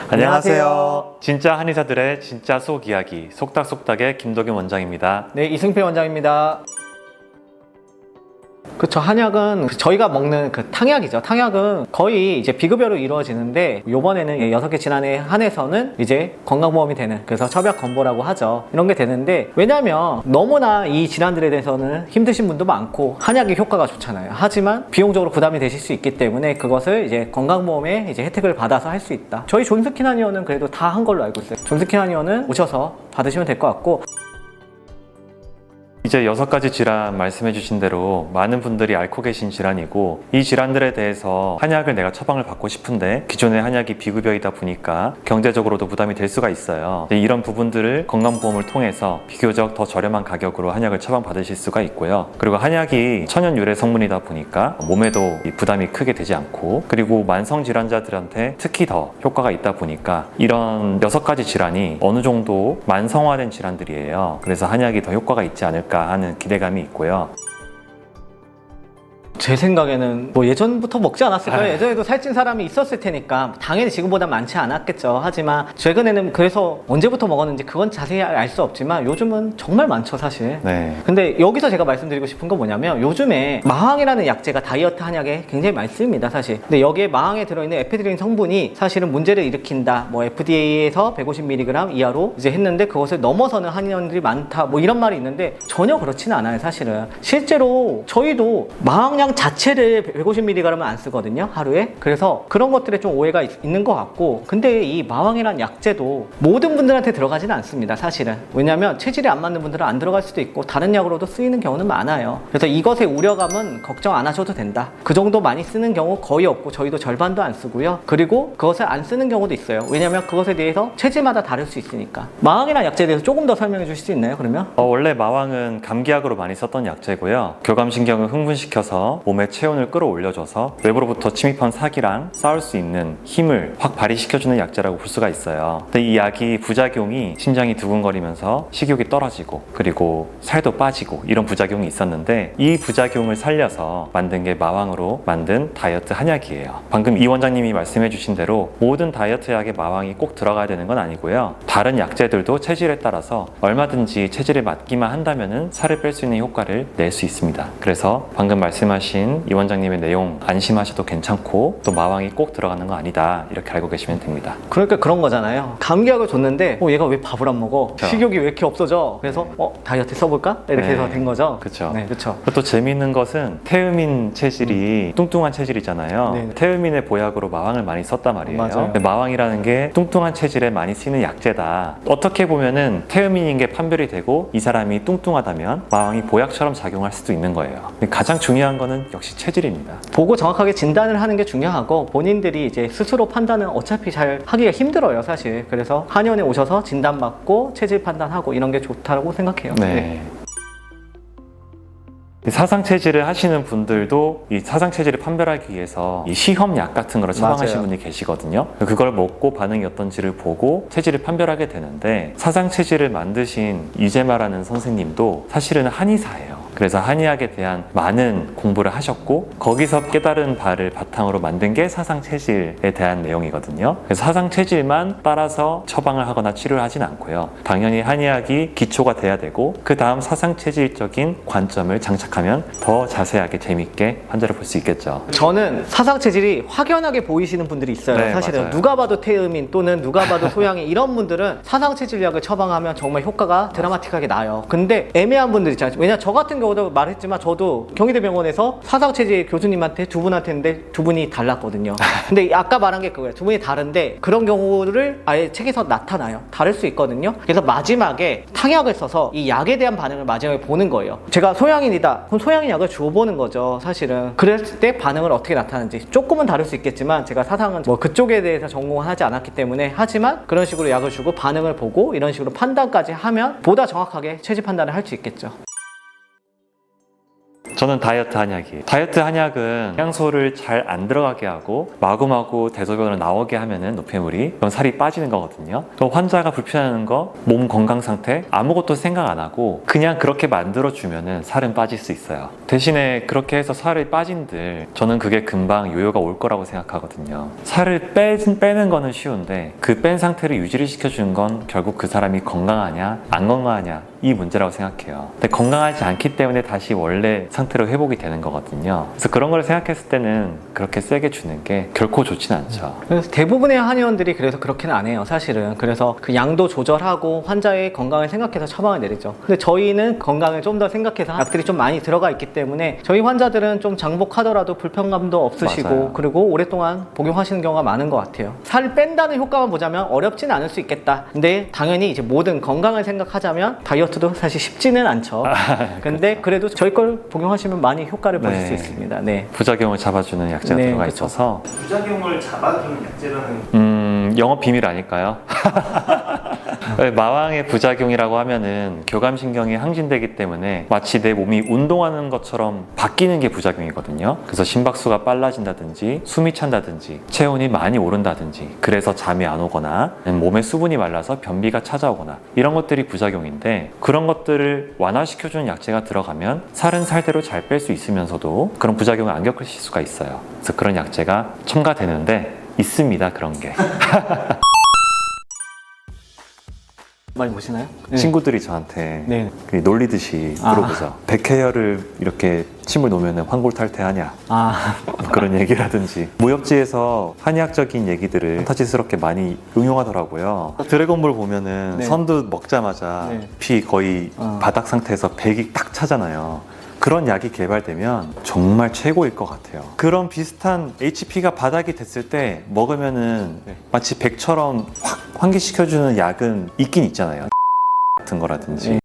안녕하세요. 진짜 한의사들의 진짜 속 이야기, 속닥속닥의 김덕윤 원장입니다. 네, 이승필 원장입니다. 그쵸, 한약은 저희가 먹는 그 탕약이죠. 탕약은 거의 이제 비급여로 이루어지는데, 요번에는 6개 질환에 한해서는 이제 건강보험이 되는, 그래서 처약건보라고 하죠. 이런 게 되는데, 왜냐면 너무나 이 질환들에 대해서는 힘드신 분도 많고 한약이 효과가 좋잖아요. 하지만 비용적으로 부담이 되실 수 있기 때문에 그것을 이제 건강보험에 이제 혜택을 받아서 할 수 있다. 저희 존스킨 한의원은 그래도 다 한 걸로 알고 있어요. 존스킨 한의원은 오셔서 받으시면 될 것 같고, 이제 6가지 질환 말씀해 주신 대로 많은 분들이 앓고 계신 질환이고, 이 질환들에 대해서 한약을 내가 처방을 받고 싶은데 기존의 한약이 비급여이다 보니까 경제적으로도 부담이 될 수가 있어요. 이런 부분들을 건강보험을 통해서 비교적 더 저렴한 가격으로 한약을 처방받으실 수가 있고요. 그리고 한약이 천연 유래 성분이다 보니까 몸에도 부담이 크게 되지 않고, 그리고 만성 질환자들한테 특히 더 효과가 있다 보니까 이런 6가지 질환이 어느 정도 만성화된 질환들이에요. 그래서 한약이 더 효과가 있지 않을까 하는 기대감이 있고요. 제 생각에는 뭐 예전부터 먹지 않았을까요? 예전에도 살찐 사람이 있었을 테니까 당연히 지금보다 많지 않았겠죠. 하지만 최근에는 그래서 언제부터 먹었는지 그건 자세히 알 수 없지만 요즘은 정말 많죠, 사실. 네. 근데 여기서 제가 말씀드리고 싶은 건 뭐냐면, 요즘에 마항이라는 약재가 다이어트 한약에 굉장히 많이 쓰입니다, 사실. 근데 여기에 마항에 들어있는 에페드린 성분이 사실은 문제를 일으킨다, 뭐 FDA에서 150mg 이하로 이제 했는데 그것을 넘어서는 한의원들이 많다, 뭐 이런 말이 있는데 전혀 그렇지는 않아요, 사실은. 실제로 저희도 마항약 자체를 150mg은 안 쓰거든요, 하루에. 그래서 그런 것들에 좀 오해가 있는 것 같고, 근데 이 마왕이란 약재도 모든 분들한테 들어가지는 않습니다, 사실은. 왜냐면 체질이 안 맞는 분들은 안 들어갈 수도 있고 다른 약으로도 쓰이는 경우는 많아요. 그래서 이것의 우려감은 걱정 안 하셔도 된다. 그 정도 많이 쓰는 경우 거의 없고 저희도 절반도 안 쓰고요. 그리고 그것을 안 쓰는 경우도 있어요. 왜냐면 그것에 대해서 체질마다 다를 수 있으니까. 마왕이란 약재에 대해서 조금 더 설명해 주실 수 있나요, 그러면? 원래 마왕은 감기약으로 많이 썼던 약재고요. 교감신경을 흥분시켜서 몸의 체온을 끌어올려줘서 외부로부터 침입한 사기랑 싸울 수 있는 힘을 확 발휘시켜주는 약재라고 볼 수가 있어요. 근데 이 약이 부작용이 심장이 두근거리면서 식욕이 떨어지고 그리고 살도 빠지고 이런 부작용이 있었는데, 이 부작용을 살려서 만든 게 마왕으로 만든 다이어트 한약이에요. 방금 이 원장님이 말씀해 주신 대로 모든 다이어트 약에 마왕이 꼭 들어가야 되는 건 아니고요. 다른 약재들도 체질에 따라서 얼마든지 체질에 맞기만 한다면 살을 뺄 수 있는 효과를 낼 수 있습니다. 그래서 방금 말씀하신 이 원장님의 내용 안심하셔도 괜찮고, 또 마왕이 꼭 들어가는 거 아니다, 이렇게 알고 계시면 됩니다. 그러니까 그런 거잖아요. 감기약을 줬는데 얘가 왜 밥을 안 먹어? 그쵸. 식욕이 왜 이렇게 없어져? 그래서 다이어트 써볼까? 이렇게 해서 된 거죠. 그렇죠. 네, 그렇죠. 또 재미있는 것은 태음인 체질이 뚱뚱한 체질이잖아요. 네. 태음인의 보약으로 마왕을 많이 썼단 말이에요. 맞아요. 근데 마왕이라는 게 뚱뚱한 체질에 많이 쓰이는 약재다. 어떻게 보면은 태음인인 게 판별이 되고 이 사람이 뚱뚱하다면 마왕이 보약처럼 작용할 수도 있는 거예요. 근데 가장 중요한 거는 역시 체질입니다. 보고 정확하게 진단을 하는 게 중요하고, 본인들이 이제 스스로 판단은 어차피 잘 하기가 힘들어요, 사실. 그래서 한의원에 오셔서 진단받고 체질 판단하고 이런 게 좋다고 생각해요. 네. 사상 체질을 하시는 분들도 이 사상 체질을 판별하기 위해서 이 시험약 같은 걸 처방하시는 분이 계시거든요. 그걸 먹고 반응이 어떤지를 보고 체질을 판별하게 되는데, 사상 체질을 만드신 유재마라는 선생님도 사실은 한의사예요. 그래서 한의학에 대한 많은 공부를 하셨고 거기서 깨달은 바를 바탕으로 만든 게 사상 체질에 대한 내용이거든요. 그래서 사상 체질만 따라서 처방을 하거나 치료를 하진 않고요. 당연히 한의학이 기초가 돼야 되고 그 다음 사상 체질적인 관점을 장착하면 더 자세하게 재밌게 환자를 볼 수 있겠죠. 저는 사상 체질이 확연하게 보이시는 분들이 있어요. 네, 사실은 맞아요. 누가 봐도 태음인 또는 누가 봐도 소양인 이런 분들은 사상 체질약을 처방하면 정말 효과가 드라마틱하게 나요. 근데 애매한 분들 있잖아요. 왜냐, 저 같은 경우도 말했지만 저도 경희대병원에서 사상 체질 교수님한테 두 분한테 했는데 두 분이 달랐거든요. 근데 아까 말한 게 그거예요. 두 분이 다른데 그런 경우를 아예 책에서 나타나요. 다를 수 있거든요. 그래서 마지막에 탕약을 써서 이 약에 대한 반응을 마지막에 보는 거예요. 제가 소양인이다, 그럼 소양인 약을 줘보는 거죠, 사실은. 그랬을 때 반응을 어떻게 나타나는지 조금은 다를 수 있겠지만, 제가 사상은 뭐 그쪽에 대해서 전공을 하지 않았기 때문에, 하지만 그런 식으로 약을 주고 반응을 보고 이런 식으로 판단까지 하면 보다 정확하게 체질 판단을 할 수 있겠죠. 저는 다이어트 한약이에요. 다이어트 한약은 영양소를 잘 안 들어가게 하고 마구마구 대소변을 나오게 하면은 노폐물이 그럼 살이 빠지는 거거든요. 또 환자가 불편해하는 거, 몸 건강 상태 아무것도 생각 안 하고 그냥 그렇게 만들어 주면은 살은 빠질 수 있어요. 대신에 그렇게 해서 살이 빠진들 저는 그게 금방 요요가 올 거라고 생각하거든요. 살을 빼는 거는 쉬운데 그 뺀 상태를 유지를 시켜주는 건 결국 그 사람이 건강하냐 안 건강하냐 이 문제라고 생각해요. 근데 건강하지 않기 때문에 다시 원래 상태로 회복이 되는 거거든요. 그래서 그런 걸 생각했을 때는 그렇게 세게 주는 게 결코 좋진 않죠. 그래서 대부분의 한의원들이 그래서 그렇게는 안 해요, 사실은. 그래서 그 양도 조절하고 환자의 건강을 생각해서 처방을 내리죠. 근데 저희는 건강을 좀 더 생각해서 약들이 좀 많이 들어가 있기 때문에 저희 환자들은 좀 장복하더라도 불편감도 없으시고 맞아요. 그리고 오랫동안 복용하시는 경우가 많은 것 같아요. 살을 뺀다는 효과만 보자면 어렵진 않을 수 있겠다. 근데 당연히 이제 모든 건강을 생각하자면 다이어트도 사실 쉽지는 않죠. 근데 그래도 저희 걸 복용하시면 많이 효과를 보실 수 있습니다. 네. 부작용을 잡아주는 약제가 네, 들어가 그쵸. 있어서 부작용을 잡아주는 약제라는 영업 비밀 아닐까요? 마왕의 부작용이라고 하면은 교감신경이 항진되기 때문에 마치 내 몸이 운동하는 것처럼 바뀌는 게 부작용이거든요. 그래서 심박수가 빨라진다든지 숨이 찬다든지 체온이 많이 오른다든지 그래서 잠이 안 오거나 몸에 수분이 말라서 변비가 찾아오거나 이런 것들이 부작용인데 그런 것들을 완화시켜주는 약제가 들어가면 살은 살대로 잘 뺄 수 있으면서도 그런 부작용을 안 겪으실 수가 있어요. 그래서 그런 약제가 첨가되는데 있습니다. 그런 게. 많이 보시나요? 네. 친구들이 저한테 네. 그 놀리듯이 물어보죠. 백헤어를 이렇게 침을 놓으면 환골탈태하냐? 아, 그런 얘기라든지 무협지에서 한의학적인 얘기들을 판타지스럽게 많이 응용하더라고요. 드래곤볼 보면은 네. 선두 먹자마자 네. 피 거의 바닥 상태에서 백이 딱 차잖아요. 그런 약이 개발되면 정말 최고일 것 같아요. 그런 비슷한 HP가 바닥이 됐을 때 먹으면은 마치 백처럼 확 환기시켜주는 약은 있긴 있잖아요. 같은 거라든지